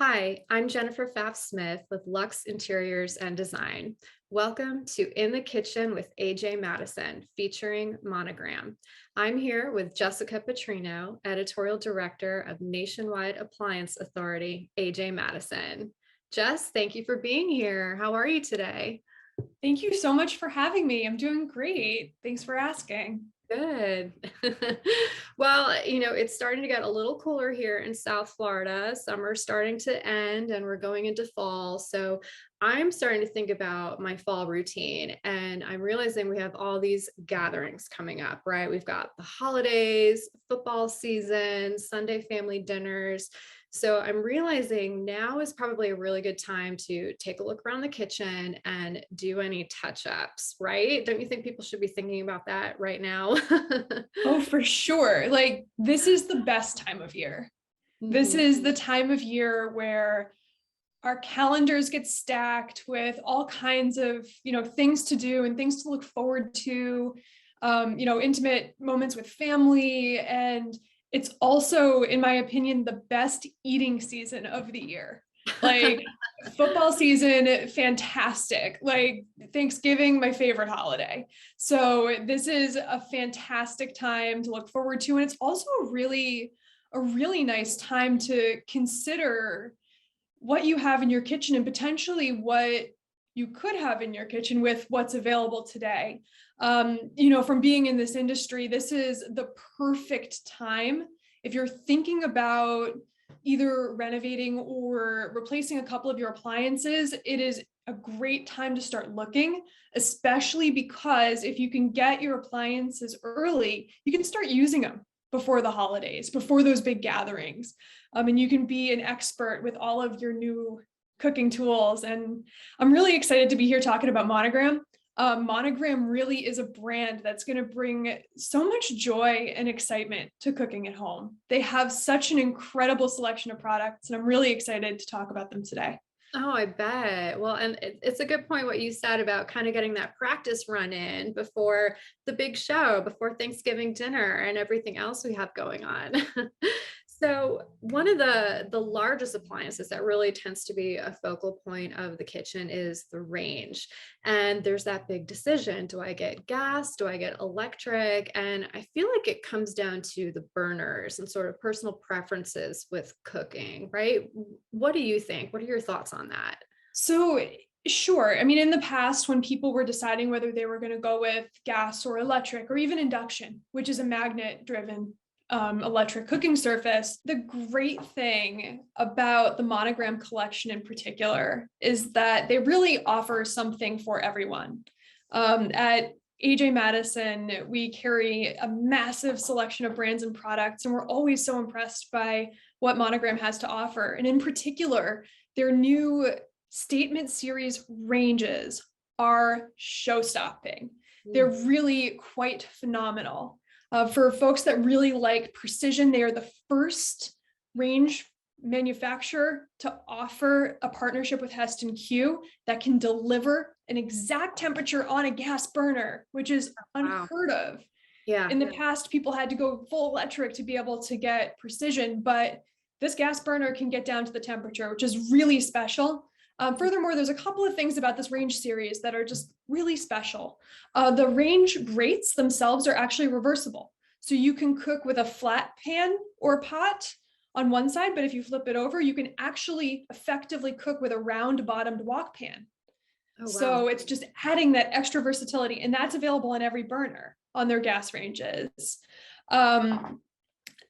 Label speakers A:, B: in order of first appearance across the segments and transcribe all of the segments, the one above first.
A: Hi, I'm Jennifer Pfaff Smith with Lux Interiors and Design. Welcome to In the Kitchen with AjMadison, featuring Monogram. I'm here with Jessica Petrino, Editorial Director of Nationwide Appliance Authority, AjMadison. Jess, thank you for being here. How are you today?
B: Thank you so much for having me. I'm doing great. Thanks for asking.
A: Good. Well, it's starting to get a little cooler here in South Florida. Summer's starting to end and we're going into fall. So I'm starting to think about my fall routine and I'm realizing we have all these gatherings coming up, right? We've got the holidays, football season, Sunday family dinners. So I'm realizing now is probably a really good time to take a look around the kitchen and do any touch-ups, right? Don't you think people should be thinking about that right now?
B: Oh, for sure. Like, this is the best time of year. This
A: Mhm.
B: is the time of year where our calendars get stacked with all kinds of, things to do and things to look forward to, intimate moments with family. And it's also, in my opinion, the best eating season of the year. Like football season, fantastic. Like Thanksgiving, my favorite holiday. So this is a fantastic time to look forward to. And it's also a really nice time to consider what you have in your kitchen and potentially what you could have in your kitchen with what's available today. From being in this industry, this is the perfect time. If you're thinking about either renovating or replacing a couple of your appliances, it is a great time to start looking, especially because if you can get your appliances early, you can start using them before the holidays, before those big gatherings. And you can be an expert with all of your new cooking tools. And I'm really excited to be here talking about Monogram. Monogram really is a brand that's going to bring so much joy and excitement to cooking at home. They have such an incredible selection of products, and I'm really excited to talk about them today.
A: Oh, I bet. Well, and it's a good point what you said about kind of getting that practice run in before the big show, before Thanksgiving dinner and everything else we have going on. So one of the largest appliances that really tends to be a focal point of the kitchen is the range. And there's that big decision. Do I get gas? Do I get electric? And I feel like it comes down to the burners and sort of personal preferences with cooking, right? What do you think? What are your thoughts on that?
B: So, sure. I mean, in the past, when people were deciding whether they were going to go with gas or electric or even induction, which is a magnet driven electric cooking surface, the great thing about the Monogram collection in particular is that they really offer something for everyone. At AjMadison, we carry a massive selection of brands and products, and we're always so impressed by what Monogram has to offer. And in particular, their new statement series ranges are show-stopping. They're
A: Mm.
B: really quite phenomenal. For folks that really like precision, they are the first range manufacturer to offer a partnership with Heston Q that can deliver an exact temperature on a gas burner, which is
A: Wow.
B: unheard of.
A: Yeah.
B: In the past, people had to go full electric to be able to get precision, but this gas burner can get down to the temperature, which is really special. Furthermore, there's a couple of things about this range series that are just really special. The range grates themselves are actually reversible. So you can cook with a flat pan or pot on one side, but if you flip it over, you can actually effectively cook with a round bottomed wok pan.
A: Oh, wow.
B: So it's just adding that extra versatility, and that's available on every burner on their gas ranges. Um,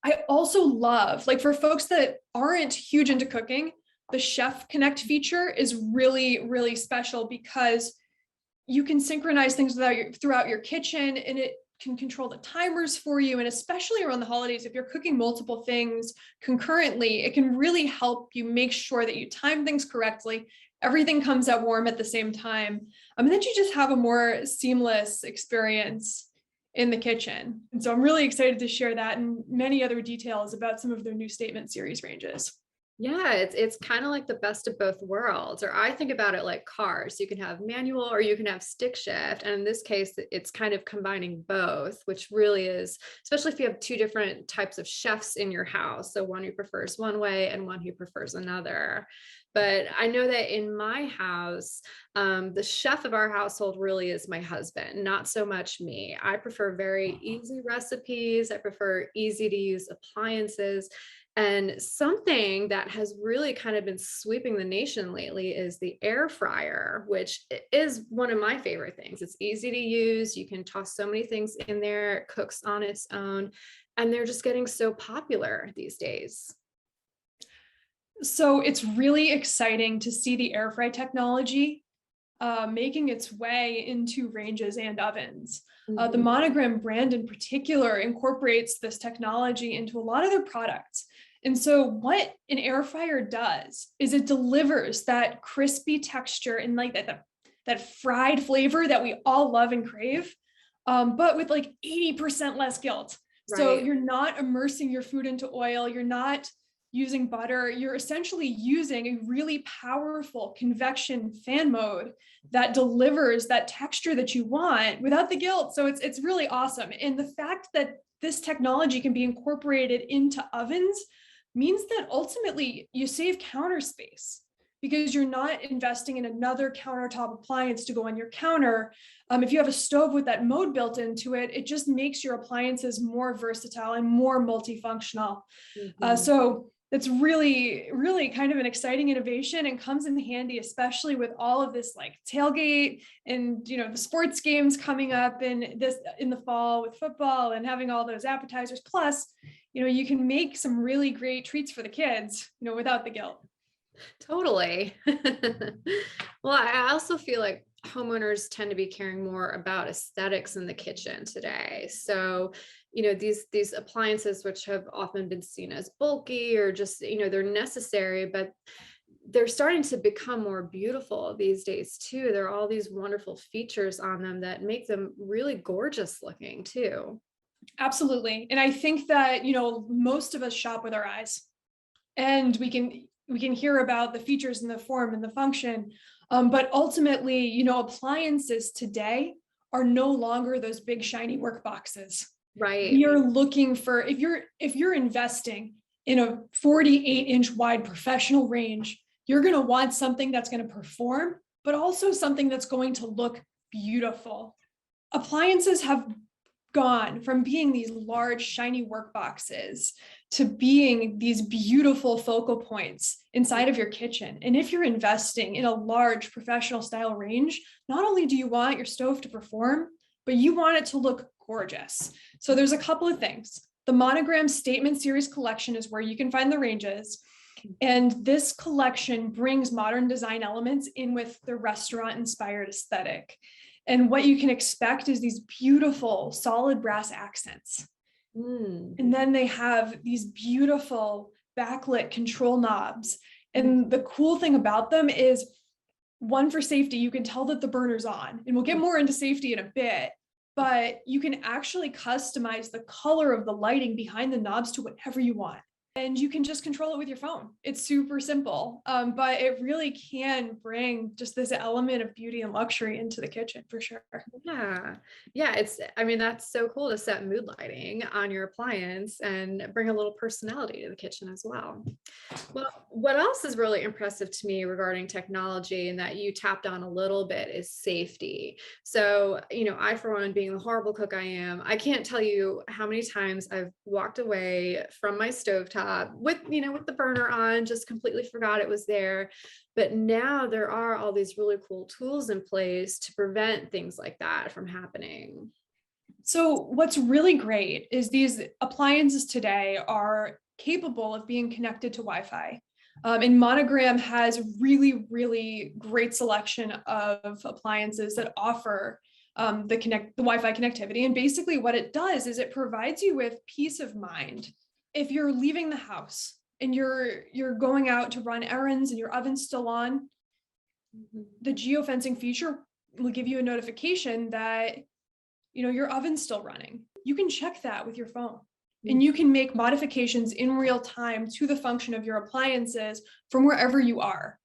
B: I also love, like for folks that aren't huge into cooking, the Chef Connect feature is really, really special because you can synchronize things throughout your kitchen, and it can control the timers for you. And especially around the holidays, if you're cooking multiple things concurrently, it can really help you make sure that you time things correctly. Everything comes out warm at the same time. And then you just have a more seamless experience in the kitchen. And so I'm really excited to share that and many other details about some of their new statement series ranges.
A: Yeah, it's kind of like the best of both worlds. Or I think about it like cars. You can have manual or you can have stick shift. And in this case, it's kind of combining both, which really is, especially if you have two different types of chefs in your house. So one who prefers one way and one who prefers another. But I know that in my house, the chef of our household really is my husband, not so much me. I prefer very easy recipes. I prefer easy to use appliances. And something that has really kind of been sweeping the nation lately is the air fryer, which is one of my favorite things. It's easy to use. You can toss so many things in there, it cooks on its own, and they're just getting so popular these days.
B: So it's really exciting to see the air fry technology making its way into ranges and ovens. The
A: Mhm.
B: Monogram brand in particular incorporates this technology into a lot of their products. And so what an air fryer does is it delivers that crispy texture and like that fried flavor that we all love and crave, but with like 80% less guilt. So
A: Right.
B: you're not immersing your food into oil, you're not using butter, you're essentially using a really powerful convection fan mode that delivers that texture that you want without the guilt. So it's really awesome. And the fact that this technology can be incorporated into ovens means that ultimately you save counter space because you're not investing in another countertop appliance to go on your counter. If you have a stove with that mode built into it, it just makes your appliances more versatile and more multifunctional.
A: Mhm.
B: So that's really, really kind of an exciting innovation and comes in handy, especially with all of this like tailgate and the sports games coming up in the fall with football and having all those appetizers. Plus, you can make some really great treats for the kids, without the guilt.
A: Totally. Well, I also feel like homeowners tend to be caring more about aesthetics in the kitchen today. So, these appliances, which have often been seen as bulky or just, they're necessary, but they're starting to become more beautiful these days too. There are all these wonderful features on them that make them really gorgeous looking too.
B: Absolutely. And I think that, most of us shop with our eyes and we can hear about the features and the form and the function. But ultimately, appliances today are no longer those big shiny work boxes. We
A: Right.
B: are looking for if you're investing in a 48-inch wide professional range, you're going to want something that's going to perform, but also something that's going to look beautiful. Appliances have gone from being these large shiny work boxes to being these beautiful focal points inside of your kitchen. And if you're investing in a large professional style range, not only do you want your stove to perform, but you want it to look gorgeous. So there's a couple of things. The Monogram Statement Series collection is where you can find the ranges. And this collection brings modern design elements in with the restaurant inspired aesthetic. And what you can expect is these beautiful solid brass accents.
A: Mm.
B: And then they have these beautiful backlit control knobs. And the cool thing about them is one, for safety, you can tell that the burner's on, and we'll get more into safety in a bit, but you can actually customize the color of the lighting behind the knobs to whatever you want. And you can just control it with your phone. It's super simple, but it really can bring just this element of beauty and luxury into the kitchen for sure.
A: Yeah. Yeah. I mean, that's so cool to set mood lighting on your appliance and bring a little personality to the kitchen as well. Well, what else is really impressive to me regarding technology and that you tapped on a little bit is safety. So, I, for one, being the horrible cook I am, I can't tell you how many times I've walked away from my stovetop with the burner on, just completely forgot it was there. But now there are all these really cool tools in place to prevent things like that from happening.
B: So what's really great is these appliances today are capable of being connected to Wi-Fi. And Monogram has really, really great selection of appliances that offer the Wi-Fi connectivity. And basically what it does is it provides you with peace of mind. If you're leaving the house and you're going out to run errands and your oven's still on,
A: Mhm.
B: the geofencing feature will give you a notification that your oven's still running. You can check that with your phone. and you can make modifications in real time to the function of your appliances from wherever you are.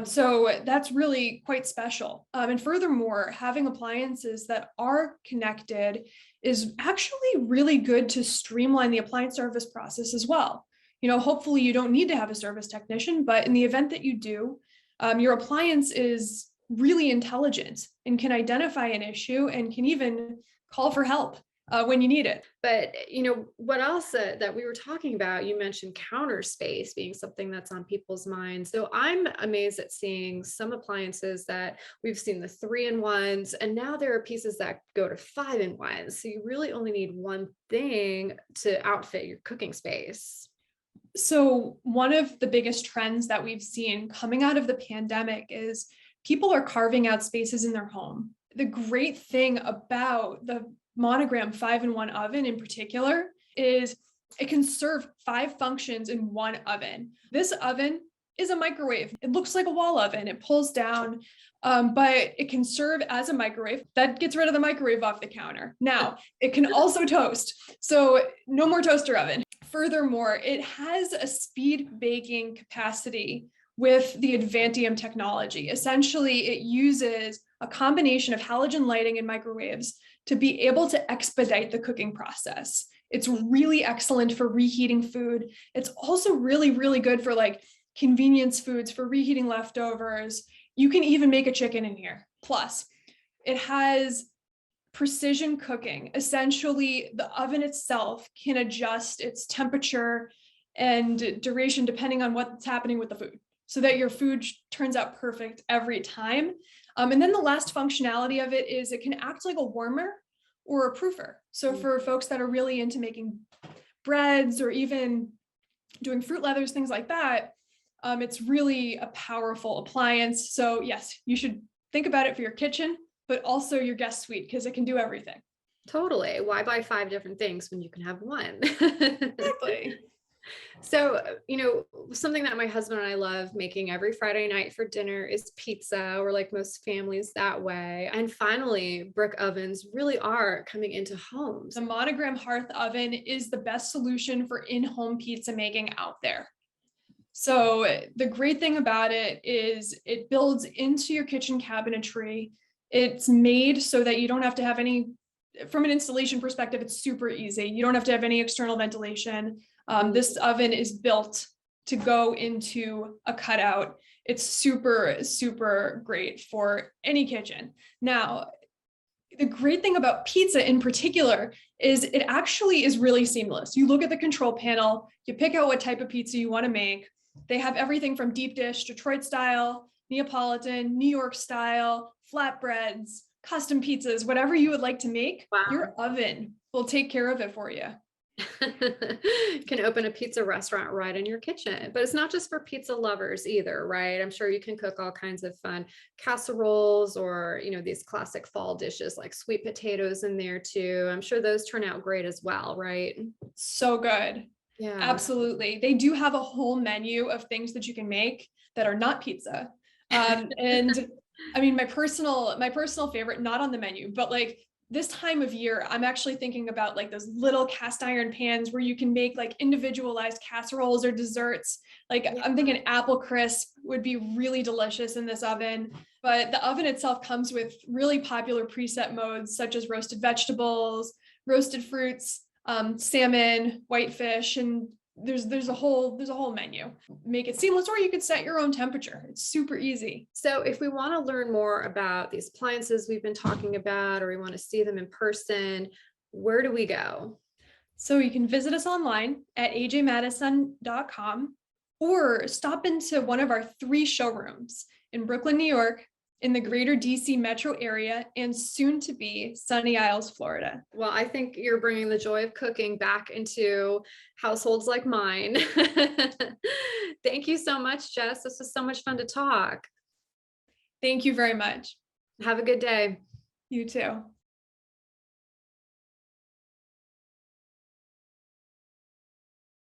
B: So that's really quite special. And furthermore, having appliances that are connected is actually really good to streamline the appliance service process as well. Hopefully you don't need to have a service technician, but in the event that you do, your appliance is really intelligent and can identify an issue and can even call for help when you need it.
A: But what else that we were talking about, you mentioned counter space being something that's on people's minds. So I'm amazed at seeing some appliances that we've seen the 3-in-1s, and now there are pieces that go to 5-in-1s. So you really only need one thing to outfit your cooking space.
B: So one of the biggest trends that we've seen coming out of the pandemic is people are carving out spaces in their home. The great thing about the Monogram 5-in-1 oven in particular is it can serve 5 functions in one oven. This oven is a microwave. It looks like a wall oven. It pulls down, but it can serve as a microwave. That gets rid of the microwave off the counter. Now, it can also toast. So no more toaster oven. Furthermore, it has a speed baking capacity with the Advantium technology. Essentially, it uses a combination of halogen lighting and microwaves to be able to expedite the cooking process. It's really excellent for reheating food. It's also really, really good for convenience foods, for reheating leftovers. You can even make a chicken in here. Plus, it has precision cooking. Essentially, the oven itself can adjust its temperature and duration depending on what's happening with the food, so that your food turns out perfect every time. And then the last functionality of it is it can act like a warmer or a proofer. So for folks that are really into making breads or even doing fruit leathers, things like that, it's really a powerful appliance. So yes, you should think about it for your kitchen, but also your guest suite, because it can do everything.
A: Totally. Why buy 5 different things when you can have one?
B: Exactly.
A: So, something that my husband and I love making every Friday night for dinner is pizza. We're like most families that way. And finally, brick ovens really are coming into homes.
B: The Monogram Hearth oven is the best solution for in-home pizza making out there. So the great thing about it is it builds into your kitchen cabinetry. It's made so that you don't have to have any, from an installation perspective, it's super easy. You don't have to have any external ventilation. This oven is built to go into a cutout. It's super, super great for any kitchen. Now, the great thing about pizza in particular is it actually is really seamless. You look at the control panel, you pick out what type of pizza you want to make. They have everything from deep dish, Detroit style, Neapolitan, New York style, flatbreads, custom pizzas, whatever you would like to make.
A: Wow.
B: Your oven will take care of it for you.
A: Can open a pizza restaurant right in your kitchen. But it's not just for pizza lovers either, right? I'm sure you can cook all kinds of fun casseroles or, these classic fall dishes like sweet potatoes in there too. I'm sure those turn out great as well, right?
B: So good.
A: Yeah,
B: absolutely. They do have a whole menu of things that you can make that are not pizza. And I mean, my personal favorite, not on the menu, but this time of year, I'm actually thinking about those little cast iron pans where you can make individualized casseroles or desserts. I'm thinking apple crisp would be really delicious in this oven. But the oven itself comes with really popular preset modes such as roasted vegetables, roasted fruits, salmon, whitefish, and there's a whole menu. Make it seamless, or you could set your own temperature. It's super easy.
A: So if we want to learn more about these appliances we've been talking about, or we want to see them in person, where do we go?
B: So you can visit us online at AjMadison.com or stop into one of our 3 showrooms in Brooklyn, New York, in the greater DC metro area, and soon to be Sunny Isles, Florida.
A: Well, I think you're bringing the joy of cooking back into households like mine. Thank you so much, Jess. This was so much fun to talk.
B: Thank you very much.
A: Have a good day.
B: You too.